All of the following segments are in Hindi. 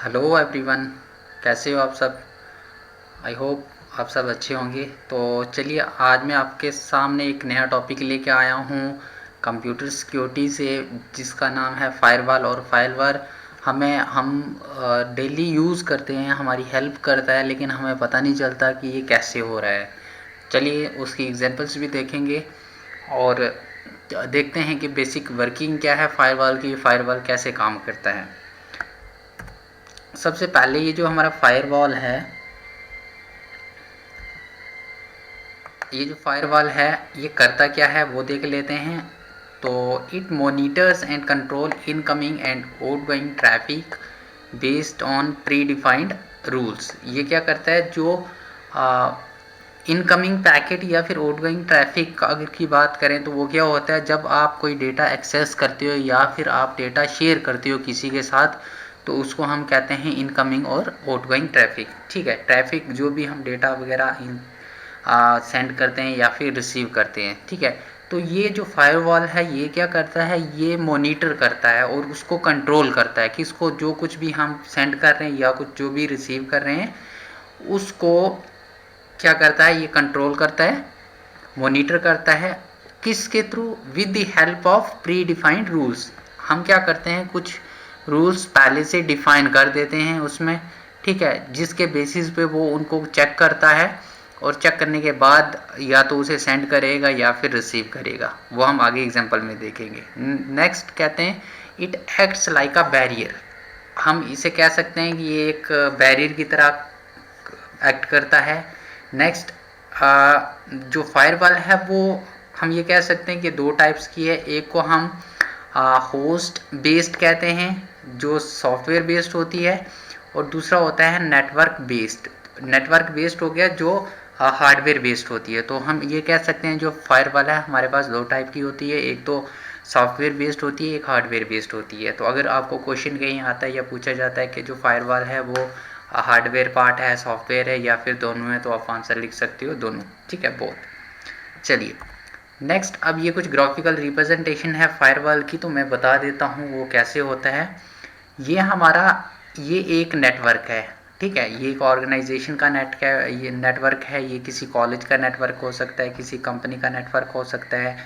हेलो एवरीवन, कैसे हो आप सब। आई होप आप सब अच्छे होंगे। तो चलिए, आज मैं आपके सामने एक नया टॉपिक लेके आया हूँ कंप्यूटर सिक्योरिटी से, जिसका नाम है फायरवॉल। और फायरवॉल हम डेली यूज़ करते हैं, हमारी हेल्प करता है, लेकिन हमें पता नहीं चलता कि ये कैसे हो रहा है। चलिए उसकी एग्जांपल्स भी देखेंगे और देखते हैं कि बेसिक वर्किंग क्या है फायरवॉल की, फायरवॉल कैसे काम करता है। सबसे पहले ये जो हमारा फायरवॉल है, ये जो फायरवॉल है ये करता क्या है वो देख लेते हैं। तो it monitors and control incoming and outgoing traffic based on pre defined rules. ये क्या करता है, जो इनकमिंग पैकेट या फिर आउटगोइंग ट्रैफिक अगर की बात करें तो वो क्या होता है, जब आप कोई डेटा एक्सेस करते हो या फिर आप डेटा शेयर करते हो किसी के साथ, तो उसको हम कहते हैं इनकमिंग और आउटगोइंग ट्रैफिक। ठीक है, ट्रैफिक जो भी हम डेटा वगैरह सेंड करते हैं या फिर रिसीव करते हैं। ठीक है, तो ये जो फायरवॉल है ये क्या करता है, ये मॉनिटर करता है और उसको कंट्रोल करता है कि इसको जो कुछ भी हम सेंड कर रहे हैं या कुछ जो भी रिसीव कर रहे हैं उसको क्या करता है, ये कंट्रोल करता है, मॉनिटर करता है। किसके through? With the help of pre defined rules. हम क्या करते हैं, कुछ रूल्स पहले से डिफाइन कर देते हैं उसमें। ठीक है, जिसके बेसिस पे वो उनको चेक करता है और चेक करने के बाद या तो उसे सेंड करेगा या फिर रिसीव करेगा। वो हम आगे एग्जांपल में देखेंगे। नेक्स्ट कहते हैं it acts like a barrier. हम इसे कह सकते हैं कि ये एक बैरियर की तरह एक्ट करता है। नेक्स्ट, जो फायरवॉल है वो हम ये कह सकते हैं कि दो टाइप्स की है। एक को हम होस्ट बेस्ड कहते हैं, जो सॉफ्टवेयर बेस्ड होती है, और दूसरा होता है नेटवर्क बेस्ड। नेटवर्क बेस्ड हो गया जो हार्डवेयर बेस्ड होती है। तो हम ये कह सकते हैं जो फायरवॉल है हमारे पास दो टाइप की होती है, एक तो सॉफ्टवेयर बेस्ड होती है, एक हार्डवेयर बेस्ड होती है। तो अगर आपको क्वेश्चन कहीं आता है या पूछा जाता है कि जो फायरवॉल है वो हार्डवेयर पार्ट है, सॉफ्टवेयर है, या फिर दोनों है, तो आप आंसर लिख सकते हो दोनों। ठीक है, बोथ। चलिए नेक्स्ट, अब ये कुछ ग्राफिकल रिप्रेजेंटेशन है फायरवॉल की, तो मैं बता देता हूँ वो कैसे होता है। ये हमारा ये एक नेटवर्क है। ठीक है, ये एक ऑर्गेनाइजेशन का ये नेटवर्क है। ये किसी कॉलेज का नेटवर्क हो सकता है, किसी कंपनी का नेटवर्क हो सकता है,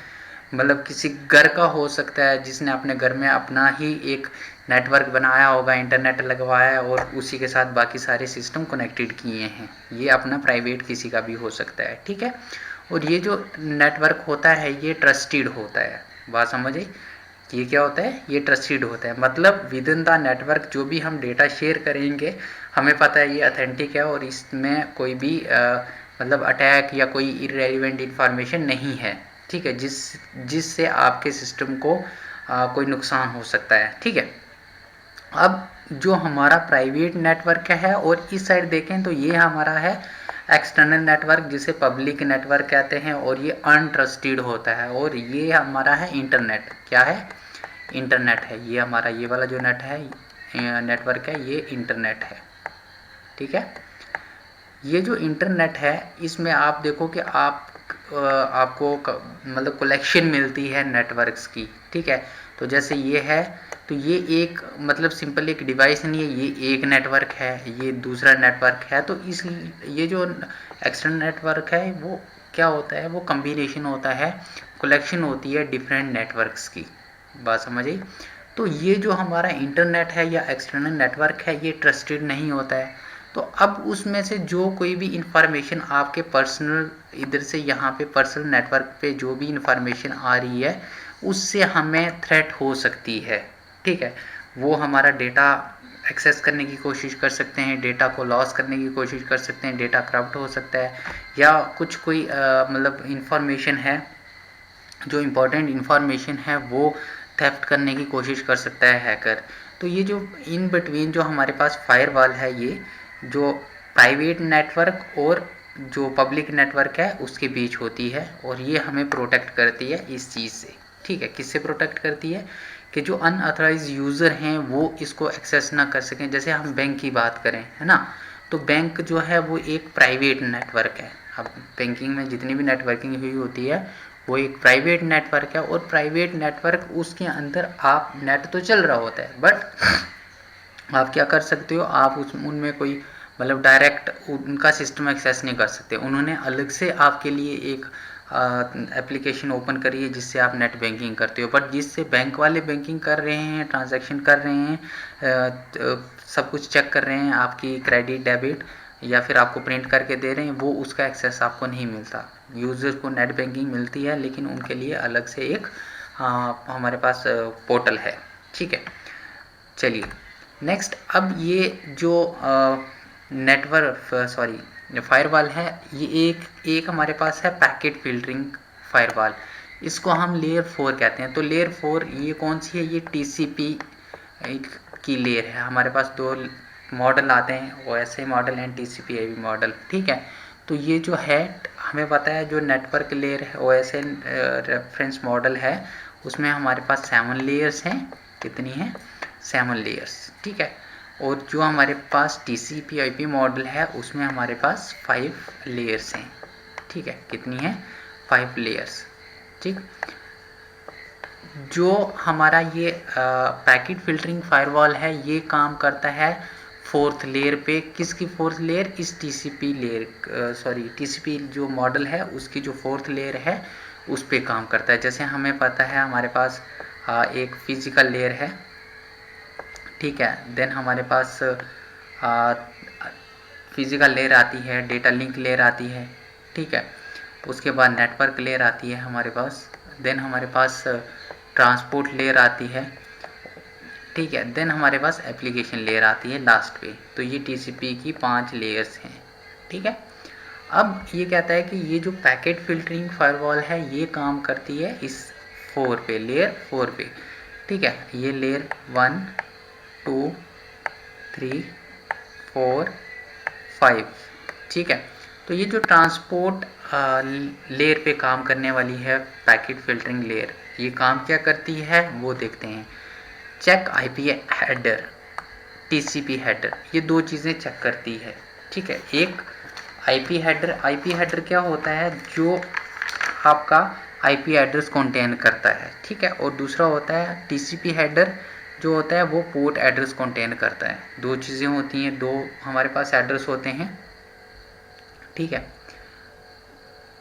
मतलब किसी घर का हो सकता है जिसने अपने घर में अपना ही एक नेटवर्क बनाया होगा, इंटरनेट लगवाया है और उसी के साथ बाकी सारे सिस्टम कनेक्टेड किए हैं। ये अपना प्राइवेट किसी का भी हो सकता है। ठीक है, और ये जो नेटवर्क होता है ये ट्रस्टेड होता है। बात समझे, ये क्या होता है, ये ट्रस्टेड होता है, मतलब विद इन द नेटवर्क जो भी हम डेटा शेयर करेंगे हमें पता है ये अथेंटिक है और इसमें कोई भी मतलब अटैक या कोई इरेलीवेंट इन्फॉर्मेशन नहीं है। ठीक है, जिससे आपके सिस्टम को कोई नुकसान हो सकता है। ठीक है, अब जो हमारा प्राइवेट नेटवर्क है और इस साइड देखें तो ये हमारा है एक्सटर्नल नेटवर्क, जिसे पब्लिक नेटवर्क कहते हैं, और ये अनट्रस्टेड होता है। और ये हमारा है इंटरनेट। क्या है? इंटरनेट है। ये हमारा ये वाला जो नेट है, नेटवर्क है, ये इंटरनेट है। ठीक है, ये जो इंटरनेट है इसमें आप देखो कि आपको मतलब कलेक्शन मिलती है नेटवर्क्स की। ठीक है, तो जैसे ये है, तो ये एक मतलब सिंपल एक डिवाइस नहीं है, ये एक नेटवर्क है, ये दूसरा नेटवर्क है। तो इस ये जो एक्सटर्नल नेटवर्क है वो क्या होता है, वो कम्बिनेशन होता है, कलेक्शन होती है डिफरेंट नेटवर्क्स की। बात समझ आई। तो ये जो हमारा इंटरनेट है या एक्सटर्नल नेटवर्क है ये ट्रस्टेड नहीं होता है। तो अब उसमें से जो कोई भी इंफॉर्मेशन आपके पर्सनल इधर से यहाँ पे पर्सनल नेटवर्क पे जो भी इंफॉर्मेशन आ रही है उससे हमें थ्रेट हो सकती है। ठीक है, वो हमारा डेटा एक्सेस करने की कोशिश कर सकते हैं, डेटा को लॉस करने की कोशिश कर सकते हैं, डेटा करप्ट हो सकता है, या कुछ कोई मतलब इंफॉर्मेशन है जो इम्पोर्टेंट इन्फॉर्मेशन है वो थेफ्ट करने की कोशिश कर सकता है हैकर। तो ये जो इन बिटवीन जो हमारे पास फायरवॉल है, ये जो प्राइवेट नेटवर्क और जो पब्लिक नेटवर्क है उसके बीच होती है, और ये हमें प्रोटेक्ट करती है इस चीज़ से। ठीक है, किससे प्रोटेक्ट करती है कि जो अनऑथराइज यूज़र हैं वो इसको एक्सेस ना कर सकें। जैसे हम बैंक की बात करें, है ना, तो बैंक जो है वो एक प्राइवेट नेटवर्क है। अब बैंकिंग में जितनी भी नेटवर्किंग हुई होती है वो एक प्राइवेट नेटवर्क है, और प्राइवेट नेटवर्क उसके अंदर आप नेट तो चल रहा होता है, बट आप क्या कर सकते हो, आप उनमें कोई मतलब डायरेक्ट उनका सिस्टम एक्सेस नहीं कर सकते। उन्होंने अलग से आपके लिए एक एप्लीकेशन ओपन करी है जिससे आप नेट बैंकिंग करते हो, बट जिससे बैंक वाले बैंकिंग कर रहे हैं, ट्रांजैक्शन कर रहे हैं, सब कुछ चेक कर रहे हैं, आपकी क्रेडिट डेबिट या फिर आपको प्रिंट करके दे रहे हैं, वो उसका एक्सेस आपको नहीं मिलता। यूज़र को नेट बैंकिंग मिलती है, लेकिन उनके लिए अलग से एक हमारे पास पोर्टल है। ठीक है, चलिए नेक्स्ट। अब ये जो नेटवर्क फायरवॉल है, ये एक हमारे पास है पैकेट फिल्टरिंग फायरवॉल। इसको हम लेयर 4 कहते हैं। तो लेयर 4 ये कौन सी है, ये टीसीपी की लेयर है। हमारे पास दो मॉडल आते हैं, OSI model and TCP/IP model. ठीक है, तो ये जो है हमें पता है जो नेटवर्क लेयर है OSI रेफरेंस मॉडल है, उसमें हमारे पास 7 लेयर्स हैं। कितनी हैं, 7 लेयर्स। ठीक है, और जो हमारे पास TCP/IP मॉडल है उसमें हमारे पास 5 लेयर्स हैं। ठीक है, कितनी है, 5 लेयर्स। ठीक, जो हमारा ये पैकेट फिल्टरिंग फायरवॉल है ये काम करता है 4th लेयर पे। किसकी 4th लेयर, इस TCP लेयर TCP जो मॉडल है उसकी जो 4th लेयर है उस पे काम करता है। जैसे हमें पता है हमारे पास एक फिजिकल लेयर है। ठीक है, देन हमारे पास फिजिकल लेयर आती है, डेटा लिंक लेयर आती है। ठीक है, उसके बाद नेटवर्क लेयर आती है हमारे पास, देन हमारे पास ट्रांसपोर्ट लेयर आती है। ठीक है, देन हमारे पास एप्लीकेशन लेयर आती है लास्ट पे। तो ये TCP की 5 लेयर्स हैं। ठीक है, अब ये कहता है कि ये जो पैकेट फिल्टरिंग फायरवॉल है ये काम करती है इस 4 पे, लेयर 4 पे। ठीक है, ये लेयर 1 2 3 4 5। ठीक है, तो ये जो ट्रांसपोर्ट लेयर पे काम करने वाली है पैकेट फिल्टरिंग लेयर, ये काम क्या करती है वो देखते हैं। Check IP header, TCP header, ये दो चीज़ें चेक करती है। ठीक है, एक IP हेडर क्या होता है, जो आपका IP एड्रेस कंटेन करता है। ठीक है, और दूसरा होता है TCP हेडर, जो होता है वो पोर्ट एड्रेस कंटेन करता है। दो चीज़ें होती हैं, दो हमारे पास एड्रेस होते हैं। ठीक है,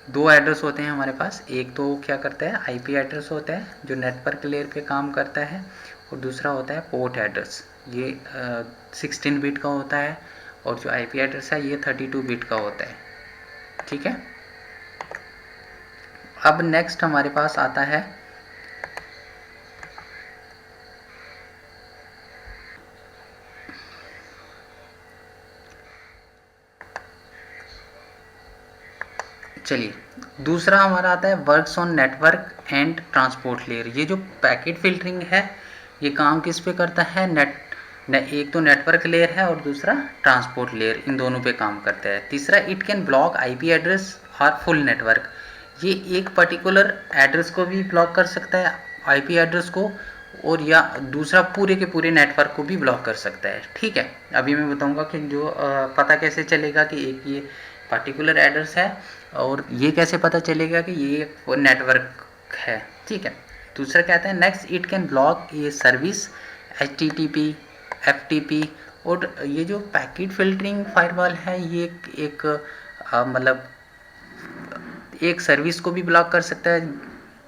दो एड्रेस होते हैं हमारे पास। एक तो क्या करता है, IP एड्रेस होता है जो नेटवर्क लेयर पे काम करता है, और दूसरा होता है पोर्ट एड्रेस। ये 16 बिट का होता है, और जो IP एड्रेस है ये 32 बिट का होता है। ठीक है, अब नेक्स्ट हमारे पास आता है चलिए दूसरा हमारा आता है works on network and transport layer. ये जो पैकेट फिल्टरिंग है ये काम किस पे करता है, एक तो नेटवर्क लेयर है और दूसरा ट्रांसपोर्ट लेयर, इन दोनों पे काम करता है। तीसरा, it can block IP address और फुल नेटवर्क। ये एक पर्टिकुलर एड्रेस को भी ब्लॉक कर सकता है, IP एड्रेस को, और या दूसरा पूरे के पूरे नेटवर्क को भी ब्लॉक कर सकता है। ठीक है, अभी मैं बताऊंगा कि जो पता कैसे चलेगा कि एक ये पर्टिकुलर एड्रेस है, और ये कैसे पता चलेगा कि ये नेटवर्क है। ठीक है, दूसरा कहता है नेक्स्ट, इट कैन ब्लॉक ये सर्विस HTTP FTP। और ये जो पैकेट फिल्टरिंग फायरवॉल है ये एक मतलब एक सर्विस को भी ब्लॉक कर सकता है,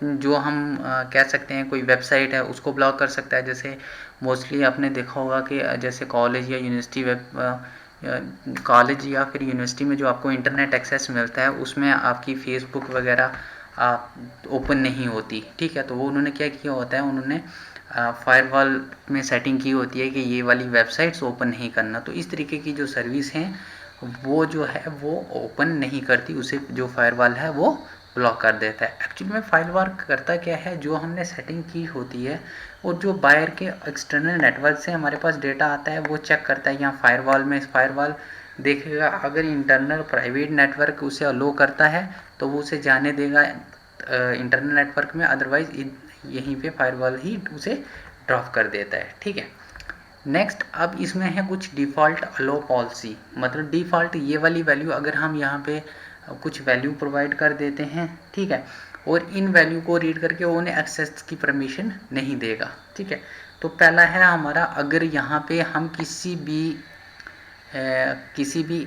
जो हम कह सकते हैं कोई वेबसाइट है उसको ब्लॉक कर सकता है। जैसे मोस्टली आपने देखा होगा कि जैसे कॉलेज या यूनिवर्सिटी कॉलेज या फिर यूनिवर्सिटी में जो आपको इंटरनेट एक्सेस मिलता है उसमें आपकी फेसबुक वगैरह ओपन नहीं होती। ठीक है, तो वो उन्होंने क्या किया होता है, उन्होंने फायरवॉल में सेटिंग की होती है कि ये वाली वेबसाइट्स ओपन नहीं करना। तो इस तरीके की जो सर्विस हैं वो जो है वो ओपन नहीं करती, उसे जो फायरवॉल है वो ब्लॉक कर देता है। एक्चुअली में फायरवॉल करता क्या है, जो हमने सेटिंग की होती है और जो बाहर के एक्सटर्नल नेटवर्क से हमारे पास डेटा आता है वो चेक करता है। यहाँ फायरवॉल में फायरवॉल देखेगा, अगर इंटरनल प्राइवेट नेटवर्क उसे अलो करता है तो वो उसे जाने देगा इंटरनल नेटवर्क में, अदरवाइज यहीं पे फायरवॉल ही उसे ड्रॉप कर देता है। ठीक है, नेक्स्ट अब इसमें है कुछ डिफ़ॉल्ट अलो पॉलिसी। मतलब डिफ़ॉल्ट ये वाली वैल्यू अगर हम यहाँ पे कुछ वैल्यू प्रोवाइड कर देते हैं, ठीक है, और इन वैल्यू को रीड करके वो उन्हें एक्सेस की परमिशन नहीं देगा। ठीक है, तो पहला है हमारा, अगर यहाँ पे हम किसी भी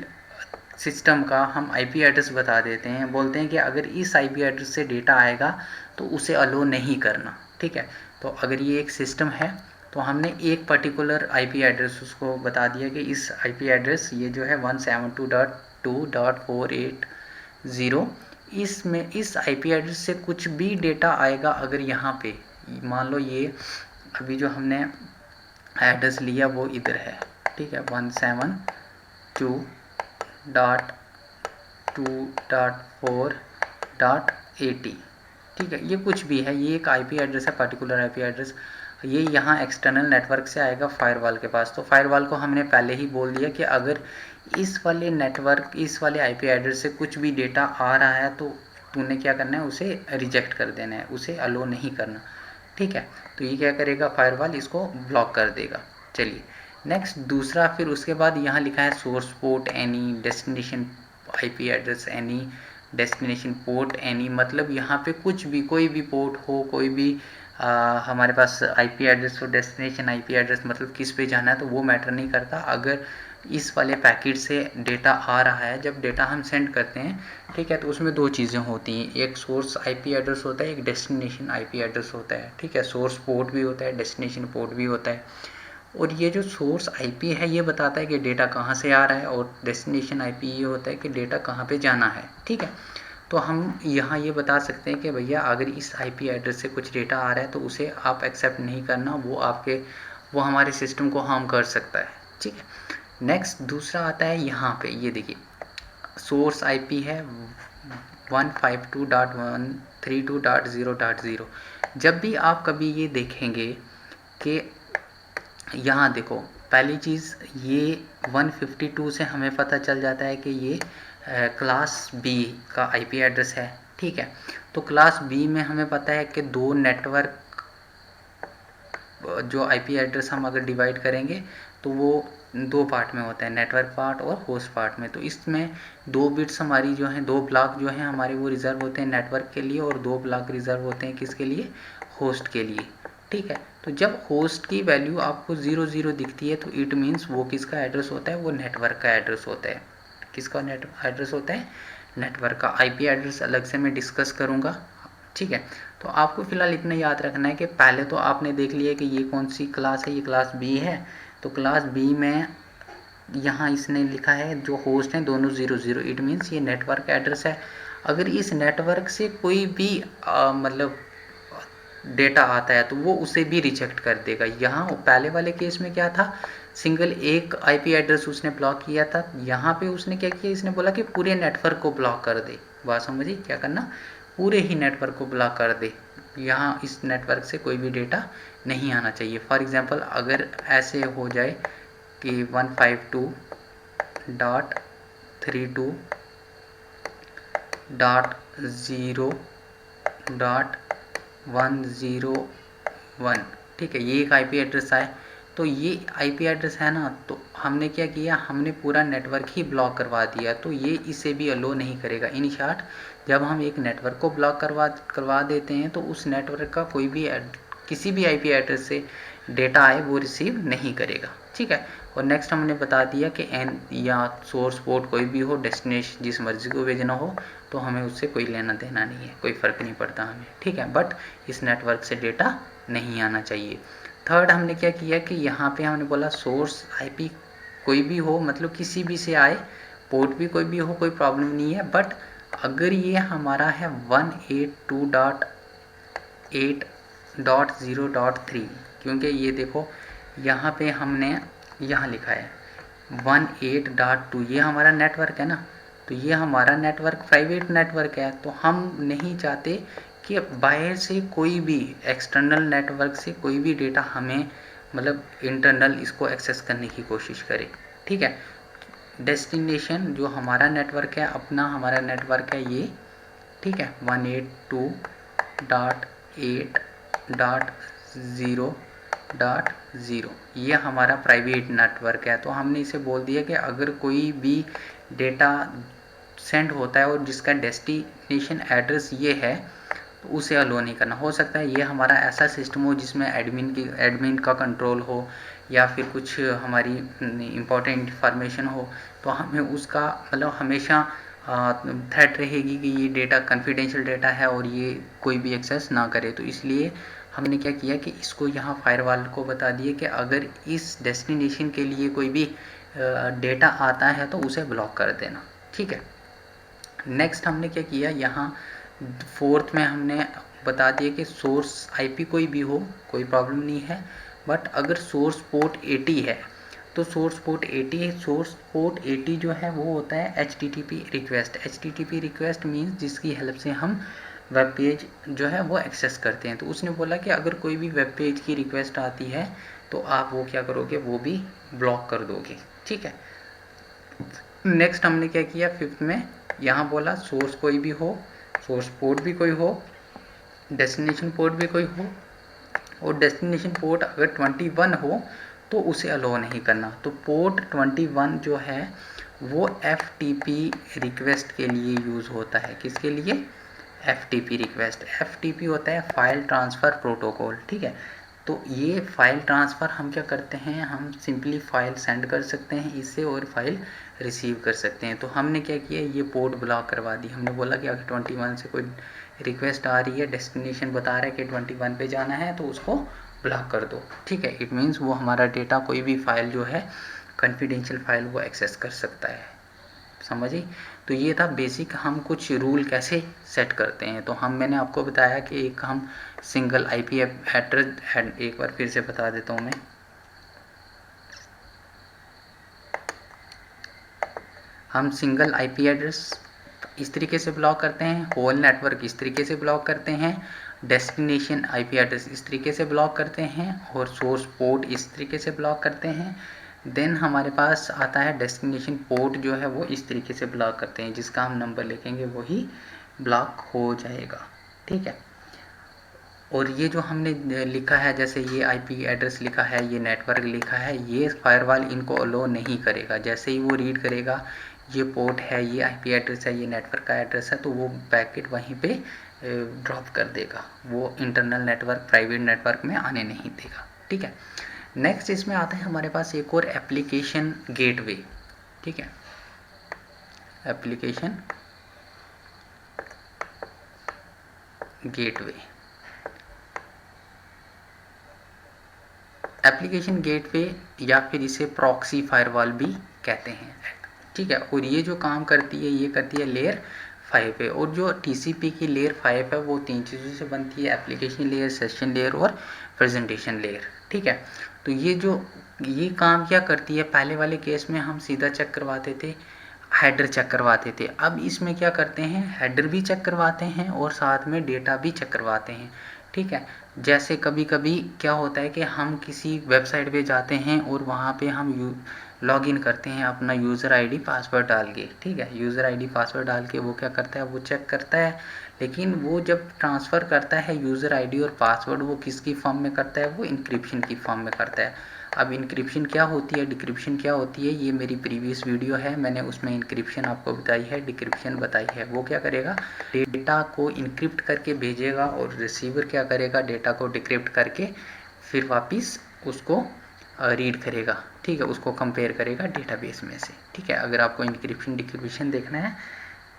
सिस्टम का हम आईपी एड्रेस बता देते हैं, बोलते हैं कि अगर इस आईपी एड्रेस से डेटा आएगा तो उसे अलो नहीं करना। ठीक है, तो अगर ये एक सिस्टम है तो हमने एक पर्टिकुलर आईपी एड्रेस उसको बता दिया कि इस आईपी एड्रेस ये जो है 172.2.480, इसमें इस आईपी एड्रेस से कुछ भी डेटा आएगा, अगर यहाँ पे मान लो ये अभी जो हमने एड्रेस लिया वो इधर है, ठीक है, 172.2.4.80, ठीक है, ये कुछ भी है, ये एक आईपी एड्रेस है, पर्टिकुलर आईपी एड्रेस, ये यहाँ एक्सटर्नल नेटवर्क से आएगा फायरवॉल के पास। तो फायरवॉल को हमने पहले ही बोल दिया कि अगर इस वाले नेटवर्क, इस वाले आईपी एड्रेस से कुछ भी डेटा आ रहा है तो तूने क्या करना है, उसे रिजेक्ट कर देना है, उसे अलो नहीं करना। ठीक है, तो ये क्या करेगा, फायरवॉल इसको ब्लॉक कर देगा। चलिए नेक्स्ट दूसरा, फिर उसके बाद यहाँ लिखा है source port any, destination IP address any, destination port any, मतलब यहाँ पे कुछ भी, कोई भी पोर्ट हो, कोई भी हमारे पास आईपी एड्रेस हो, डेस्टिनेशन आईपी एड्रेस, मतलब किस पे जाना है तो वो मैटर नहीं करता। अगर इस वाले पैकेट से डेटा आ रहा है, जब डेटा हम सेंड करते हैं, ठीक है, तो उसमें दो चीज़ें होती हैं, एक सोर्स आईपी एड्रेस होता है, एक डेस्टिनेशन आईपी एड्रेस होता है। ठीक है, सोर्स पोर्ट भी होता है, डेस्टिनेशन पोर्ट भी होता है। और ये जो सोर्स आईपी है ये बताता है कि डेटा कहाँ से आ रहा है, और डेस्टिनेशन आईपी ये होता है कि डेटा कहाँ पे जाना है। ठीक है, तो हम यहाँ ये बता सकते हैं कि भैया अगर इस आईपी एड्रेस से कुछ डेटा आ रहा है तो उसे आप एक्सेप्ट नहीं करना, वो हमारे सिस्टम को हार्म कर सकता है। ठीक है, नेक्स्ट दूसरा आता है यहाँ पे, ये देखिए सोर्स आईपी है 152.132.0.0। जब भी आप कभी ये देखेंगे कि यहाँ देखो, पहली चीज़ ये 152 से हमें पता चल जाता है कि ये क्लास बी का आईपी एड्रेस है। ठीक है, तो क्लास बी में हमें पता है कि दो नेटवर्क, जो आईपी एड्रेस हम अगर डिवाइड करेंगे तो वो दो पार्ट में होता है, नेटवर्क पार्ट और होस्ट पार्ट में। तो इसमें दो बिट्स हमारी जो हैं, दो ब्लॉक जो हैं हमारे, वो रिजर्व होते हैं नेटवर्क के लिए, और दो ब्लॉक रिजर्व होते हैं किसके लिए, होस्ट के लिए। ठीक है, तो जब होस्ट की वैल्यू आपको 0 दिखती है तो इट मीन्स वो किसका एड्रेस होता है, वो नेटवर्क का एड्रेस होता है। किसका एड्रेस होता है, नेटवर्क का। आईपी एड्रेस अलग से मैं डिस्कस करूँगा। ठीक है, तो आपको फिलहाल इतना याद रखना है कि पहले तो आपने देख लिया कि ये कौन सी क्लास है, ये क्लास बी है। तो क्लास बी में यहाँ इसने लिखा है जो होस्ट हैं दोनों 0, इट मीन्स ये नेटवर्क एड्रेस है। अगर इस नेटवर्क से कोई भी मतलब डेटा आता है तो वो उसे भी रिजेक्ट कर देगा। यहाँ पहले वाले केस में क्या था, सिंगल एक आईपी एड्रेस उसने ब्लॉक किया था, यहाँ पे उसने क्या किया, इसने बोला कि पूरे नेटवर्क को ब्लॉक कर दे। बात समझिए, क्या करना, पूरे ही नेटवर्क को ब्लॉक कर दे, यहाँ इस नेटवर्क से कोई भी डेटा नहीं आना चाहिए। फॉर एग्जांपल अगर ऐसे हो जाए कि 152.32.0.101, ठीक है, ये एक आईपी एड्रेस आए, तो ये आईपी एड्रेस है ना, तो हमने क्या किया, हमने पूरा नेटवर्क ही ब्लॉक करवा दिया, तो ये इसे भी अलो नहीं करेगा। इन शॉर्ट, जब हम एक नेटवर्क को ब्लॉक करवा देते हैं तो उस नेटवर्क का कोई भी किसी भी आईपी एड्रेस से डेटा आए वो रिसीव नहीं करेगा। ठीक है, और नेक्स्ट हमने बता दिया कि एन या सोर्स पोर्ट कोई भी हो, डेस्टिनेशन जिस मर्जी को भेजना हो, तो हमें उससे कोई लेना देना नहीं है, कोई फ़र्क नहीं पड़ता हमें। ठीक है, बट इस नेटवर्क से डेटा नहीं आना चाहिए। थर्ड हमने क्या किया कि यहाँ पे हमने बोला सोर्स आईपी कोई भी हो, मतलब किसी भी से आए, पोर्ट भी कोई भी हो, कोई प्रॉब्लम नहीं है, बट अगर ये हमारा है 182.8.0.3, क्योंकि ये देखो यहाँ पे हमने यहाँ लिखा है 18.2, ये हमारा नेटवर्क है ना, तो ये हमारा नेटवर्क प्राइवेट नेटवर्क है, तो हम नहीं चाहते कि बाहर से कोई भी एक्सटर्नल नेटवर्क से कोई भी डेटा हमें, मतलब इंटरनल इसको एक्सेस करने की कोशिश करे। ठीक है, डेस्टिनेशन जो हमारा नेटवर्क है, अपना हमारा नेटवर्क है ये, ठीक है, 182.8.0.0, ये हमारा प्राइवेट नेटवर्क है। तो हमने इसे बोल दिया कि अगर कोई भी डेटा सेंड होता है और जिसका डेस्टिनेशन एड्रेस ये है, तो उसे अलो नहीं करना। हो सकता है ये हमारा ऐसा सिस्टम हो जिसमें एडमिन का कंट्रोल हो या फिर कुछ हमारी इम्पोर्टेंट इन्फॉर्मेशन हो, तो हमें उसका मतलब हमेशा थ्रेट रहेगी कि ये डेटा कॉन्फिडेंशियल डेटा है और ये कोई भी एक्सेस ना करे। तो इसलिए हमने क्या किया कि इसको यहाँ फायरवॉल को बता दिए कि अगर इस डेस्टिनेशन के लिए कोई भी डेटा आता है तो उसे ब्लॉक कर देना। ठीक है, नेक्स्ट हमने क्या किया, यहाँ फोर्थ में हमने बता दिया कि सोर्स आईपी कोई भी हो कोई प्रॉब्लम नहीं है, बट अगर सोर्स पोर्ट 80 है तो सोर्स पोर्ट 80 जो है वो होता है HTTP request. HTTP request means जिसकी हेल्प से हम वेब पेज जो है वो एक्सेस करते हैं। तो उसने बोला कि अगर कोई भी वेब पेज की रिक्वेस्ट आती है तो आप वो क्या करोगे, वो भी ब्लॉक कर दोगे। ठीक है, नेक्स्ट हमने क्या किया फिफ्थ में, यहाँ बोला सोर्स कोई भी हो, सोर्स पोर्ट भी कोई हो, डेस्टिनेशन पोर्ट भी कोई हो, और डेस्टिनेशन पोर्ट अगर 21 हो तो उसे अलो नहीं करना। तो पोर्ट 21 जो है वो FTP रिक्वेस्ट के लिए यूज़ होता है। किसके लिए? FTP request. FTP होता है फाइल ट्रांसफ़र प्रोटोकॉल। ठीक है, तो ये फाइल ट्रांसफ़र हम क्या करते हैं, हम सिंपली फाइल सेंड कर सकते हैं इससे और फाइल रिसीव कर सकते हैं। तो हमने क्या किया, ये पोर्ट ब्लॉक करवा दी। हमने बोला कि अगर 21 से कोई रिक्वेस्ट आ रही है, डेस्टिनेशन बता रहा है कि 21 पे जाना है, तो उसको ब्लॉक कर दो। ठीक है, इट मीन्स वो हमारा डेटा कोई भी फाइल जो है कॉन्फिडेंशियल फाइल वो एक्सेस कर सकता है। समझिए, तो ये था बेसिक हम कुछ रूल कैसे सेट करते हैं। तो मैंने आपको बताया कि एक हम सिंगल IP एड्रेस, एक बार फिर से बता देता हूँ मैं, हम सिंगल IP एड्रेस इस तरीके से ब्लॉक करते हैं, होल नेटवर्क इस तरीके से ब्लॉक करते हैं, डेस्टिनेशन IP एड्रेस इस तरीके से ब्लॉक करते हैं, और सोर्स पोर्ट इस तरीके से ब्लॉक करते हैं। देन हमारे पास आता है डेस्टिनेशन पोर्ट जो है वो इस तरीके से ब्लॉक करते हैं, जिसका हम नंबर लिखेंगे वही ब्लॉक हो जाएगा। ठीक है, और ये जो हमने लिखा है, जैसे ये IP एड्रेस लिखा है, ये नेटवर्क लिखा है, ये फायरवॉल इनको अलो नहीं करेगा। जैसे ही वो रीड करेगा ये पोर्ट है, ये IP एड्रेस है, ये नेटवर्क का एड्रेस है, तो वो पैकेट वहीं पे ड्रॉप कर देगा, वो इंटरनल नेटवर्क प्राइवेट नेटवर्क में आने नहीं देगा। ठीक है, नेक्स्ट इसमें आता है हमारे पास एक और एप्लीकेशन गेटवे। ठीक है, एप्लीकेशन गेटवे, एप्लीकेशन गेटवे या फिर इसे प्रॉक्सी फायरवॉल भी कहते हैं। ठीक है, और ये जो काम करती है ये करती है लेयर 5 पे, और जो TCP की लेयर 5 है वो 3 चीज़ों से बनती है, एप्लीकेशन लेयर, सेशन लेयर और प्रेजेंटेशन लेयर। ठीक है, तो ये काम क्या करती है, पहले वाले केस में हम सीधा चेक करवाते थे, हेडर चेक करवाते थे। अब इसमें क्या करते हैं, हेडर भी चेक करवाते हैं और साथ में डेटा भी चेक करवाते हैं। ठीक है, जैसे कभी कभी क्या होता है कि हम किसी वेबसाइट पे जाते हैं और वहाँ पे हम लॉगिन करते हैं अपना यूज़र ID पासवर्ड डाल के। ठीक है, यूज़र ID पासवर्ड डाल के वो क्या करता है, वो चेक करता है, लेकिन वो जब ट्रांसफ़र करता है यूज़र ID और पासवर्ड, वो किसकी फॉर्म में करता है, वो इंक्रिप्शन की फॉर्म में करता है। अब इंक्रिप्शन क्या होती है, डिक्रिप्शन क्या होती है, ये मेरी प्रीवियस वीडियो है, मैंने उसमें इंक्रिप्शन आपको बताई है, डिक्रिप्शन बताई है। वो क्या करेगा, डेटा को इंक्रिप्ट करके भेजेगा और रिसीवर क्या करेगा, डेटा को डिक्रिप्ट करके फिर वापस उसको रीड करेगा। ठीक है, उसको कंपेयर करेगा डेटाबेस में से। ठीक है, अगर आपको इंक्रिप्शन डिक्रिप्शन देखना है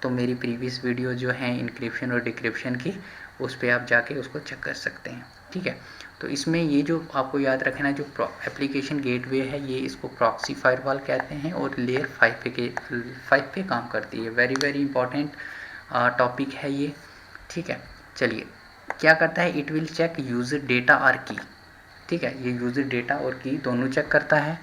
तो मेरी प्रीवियस वीडियो जो है इंक्रिप्शन और डिक्रिप्शन की, उस पर आप जाके उसको चेक कर सकते हैं। ठीक है, तो इसमें ये जो आपको याद रखना है, जो एप्लीकेशन गेटवे है ये इसको प्रॉक्सी फायरवॉल कहते हैं और लेयर 5 पे काम करती है। वेरी वेरी इंपॉर्टेंट टॉपिक है ये। ठीक है, चलिए क्या करता है, it will check user data और की। ठीक है, ये यूज़र डेटा और की दोनों चेक करता है।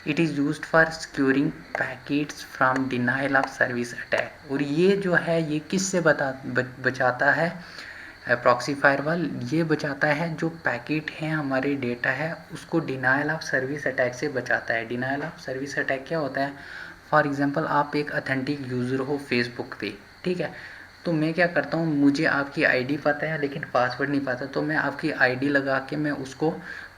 It is used for securing packets from denial of service attack. और ये जो है ये किससे बचाता है, प्रॉक्सी फायरवॉल ये बचाता है जो पैकेट हैं, हमारे डेटा है, उसको डिनाइल ऑफ सर्विस अटैक से बचाता है। डिनाइल ऑफ सर्विस अटैक क्या होता है, फॉर एग्जांपल आप एक ऑथेंटिक यूज़र हो फेसबुक पे। ठीक है, तो मैं क्या करता हूँ, मुझे आपकी ID पता है लेकिन पासवर्ड नहीं पता, तो मैं आपकी ID लगा के मैं उसको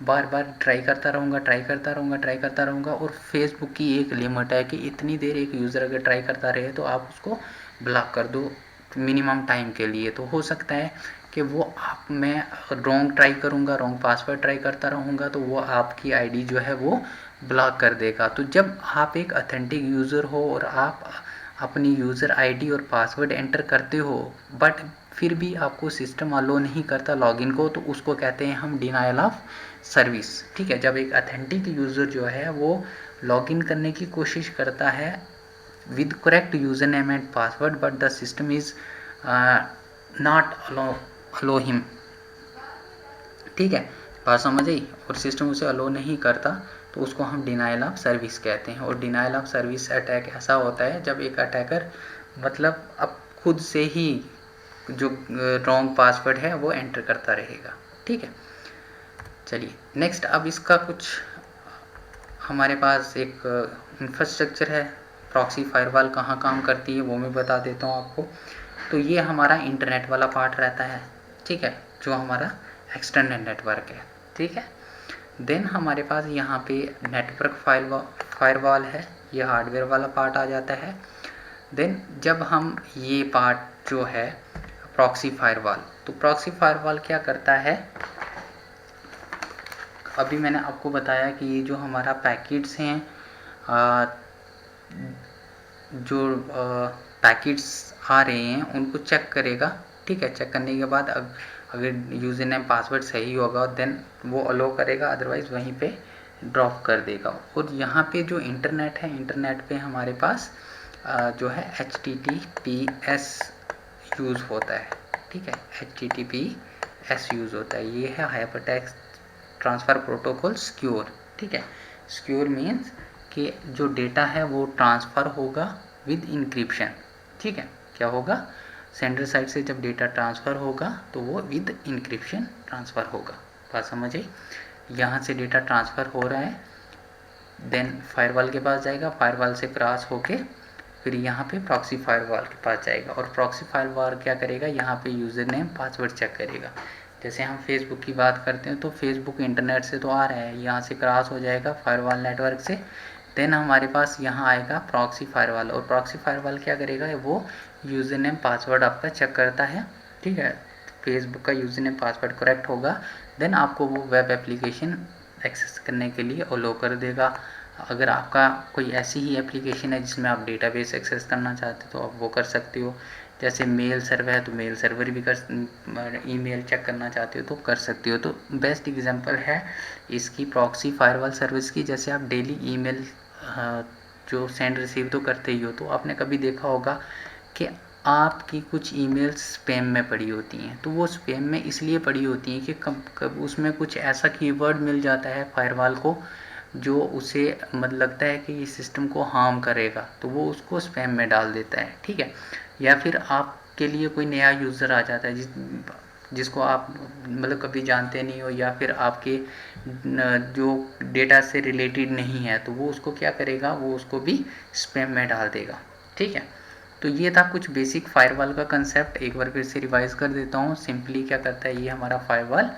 बार बार ट्राई करता रहूँगा। और फेसबुक की एक लिमिट है कि इतनी देर एक यूज़र अगर ट्राई करता रहे तो आप उसको ब्लॉक कर दो मिनिमम टाइम के लिए। तो हो सकता है कि वो आप मैं रॉन्ग ट्राई करूँगा, रॉन्ग पासवर्ड ट्राई करता रहूँगा तो वो आपकी आईडी जो है वो ब्लॉक कर देगा। तो जब आप एक ऑथेंटिक यूज़र हो और आप अपनी यूज़र आईडी और पासवर्ड एंटर करते हो बट फिर भी आपको सिस्टम अलो नहीं करता लॉगिन को, तो उसको कहते हैं हम डिनायल ऑफ सर्विस। ठीक है, जब एक ऑथेंटिक यूज़र जो है वो लॉगिन करने की कोशिश करता है with correct username and password but the system is not allow him। ठीक है, बात समझ आई, और सिस्टम उसे अलो नहीं करता तो उसको हम डिनाइल ऑफ सर्विस कहते हैं। और डिनाइल ऑफ सर्विस अटैक ऐसा होता है जब एक अटैकर मतलब अब खुद से ही जो रॉन्ग पासवर्ड है वो एंटर करता रहेगा। ठीक है, चलिए नेक्स्ट, अब इसका कुछ हमारे पास एक इंफ्रास्ट्रक्चर है, प्रॉक्सी फायरवॉल कहाँ काम करती है वो मैं बता देता हूँ आपको। तो ये हमारा इंटरनेट वाला पार्ट रहता है, ठीक है, जो हमारा एक्सटर्नल नेटवर्क है। ठीक है, देन हमारे पास यहाँ पे नेटवर्क फायरवॉल है, ये हार्डवेयर वाला पार्ट आ जाता है। देन जब हम ये पार्ट जो है प्रॉक्सी फायरवॉल, तो प्रॉक्सी फायरवॉल क्या करता है, अभी मैंने आपको बताया कि ये जो हमारा पैकेट्स हैं जो पैकेट्स आ रहे हैं उनको चेक करेगा। ठीक है, चेक करने के बाद अगर यूज़र नेम पासवर्ड सही होगा देन वो अलो करेगा, अदरवाइज़ वहीं पे ड्रॉप कर देगा। और यहाँ पे जो इंटरनेट है, इंटरनेट पे हमारे पास जो है HTTPS यूज़ होता है। ठीक है, HTTPS यूज़ होता है, ये है हाइपरटेक्स्ट ट्रांसफ़र प्रोटोकॉल सिक्योर। ठीक है, सिक्योर मीन्स कि जो डेटा है वो ट्रांसफ़र होगा विद इंक्रिप्शन। ठीक है, क्या होगा, सेंडर साइड से जब डेटा ट्रांसफ़र होगा तो वो विद इंक्रिप्शन ट्रांसफ़र होगा। बात समझ आई, यहाँ से डेटा ट्रांसफ़र हो रहा है, देन फायरवॉल के पास जाएगा, फायरवॉल से क्रॉस होके फिर यहाँ पे प्रॉक्सी फायरवॉल के पास जाएगा। और प्रॉक्सी फायरवॉल क्या करेगा, यहाँ पे यूज़र नेम पासवर्ड चेक करेगा। जैसे हम फेसबुक की बात करते हैं तो फेसबुक इंटरनेट से तो आ रहा है, यहाँ से क्रॉस हो जाएगा फायरवॉल नेटवर्क से, देन हमारे पास यहाँ आएगा प्रॉक्सी फायरवॉल। और प्रॉक्सी फायरवॉल क्या करेगा, वो यूज़र नेम पासवर्ड आपका चेक करता है। ठीक है, फेसबुक का यूज़र नेम पासवर्ड करेक्ट होगा देन आपको वो वेब एप्लीकेशन एक्सेस करने के लिए अलो कर देगा। अगर आपका कोई ऐसी ही एप्लीकेशन है जिसमें आप डेटाबेस एक्सेस करना चाहते हो तो आप वो कर सकते हो। जैसे मेल सर्वर है तो मेल सर्वर भी ईमेल चेक करना चाहते हो तो कर सकते हो। तो बेस्ट एग्जांपल है इसकी प्रॉक्सी फायरवॉल सर्विस की। जैसे आप डेली ईमेल जो सेंड रिसीव तो करते ही हो, तो आपने कभी देखा होगा कि आपकी कुछ ईमेल्स स्पैम में पड़ी होती हैं। तो वो स्पैम में इसलिए पड़ी होती हैं कि कब उसमें कुछ ऐसा कीवर्ड मिल जाता है फायरवॉल को जो उसे मतलब लगता है कि ये सिस्टम को हार्म करेगा, तो वो उसको स्पैम में डाल देता है। ठीक है, या फिर आपके लिए कोई नया यूज़र आ जाता है जिसको आप मतलब कभी जानते नहीं हो, या फिर आपके जो डेटा से रिलेटेड नहीं है, तो वो उसको क्या करेगा, वो उसको भी स्पैम में डाल देगा। ठीक है, तो ये था कुछ बेसिक फायरवॉल का कंसेप्ट। एक बार फिर से रिवाइज कर देता हूँ। सिंपली क्या करता है, ये हमारा फायरवॉल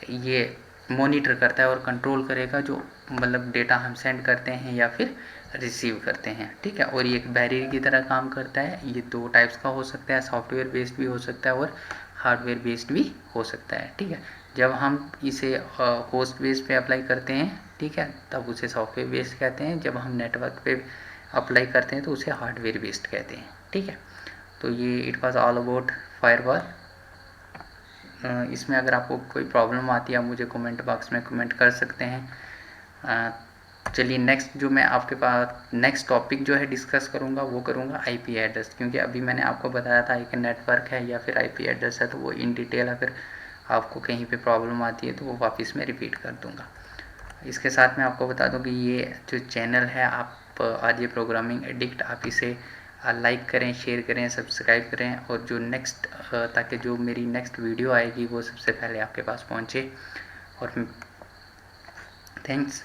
ये मॉनिटर करता है और कंट्रोल करेगा जो मतलब डेटा हम सेंड करते हैं या फिर रिसीव करते हैं। ठीक है, और ये एक बैरियर की तरह काम करता है। ये दो टाइप्स का हो सकता है, सॉफ्टवेयर बेस्ड भी हो सकता है और हार्डवेयर बेस्ड भी हो सकता है। ठीक है, जब हम इसे होस्ट बेस पे अप्लाई करते हैं, ठीक है, तब उसे सॉफ्टवेयर बेस्ड कहते हैं। जब हम नेटवर्क पे अप्लाई करते हैं तो उसे हार्डवेयर बेस्ड कहते हैं। ठीक है, तो ये it was all about firewall. इसमें अगर आपको कोई प्रॉब्लम आती है आप मुझे कमेंट बॉक्स में कमेंट कर सकते हैं। चलिए नेक्स्ट जो मैं आपके पास नेक्स्ट टॉपिक जो है डिस्कस करूँगा वो करूँगा आईपी एड्रेस, क्योंकि अभी मैंने आपको बताया था एक नेटवर्क है या फिर आईपी एड्रेस है, तो वो इन डिटेल अगर आपको कहीं पे प्रॉब्लम आती है तो वो वापस मैं रिपीट कर दूँगा। इसके साथ मैं आपको बता दूँ कि ये जो चैनल है आप आज ये प्रोग्रामिंग एडिक्ट, आप इसे लाइक करें, शेयर करें, सब्सक्राइब करें, और जो नेक्स्ट ताकि जो मेरी नेक्स्ट वीडियो आएगी वो सबसे पहले आपके पास पहुँचे। और थैंक्स।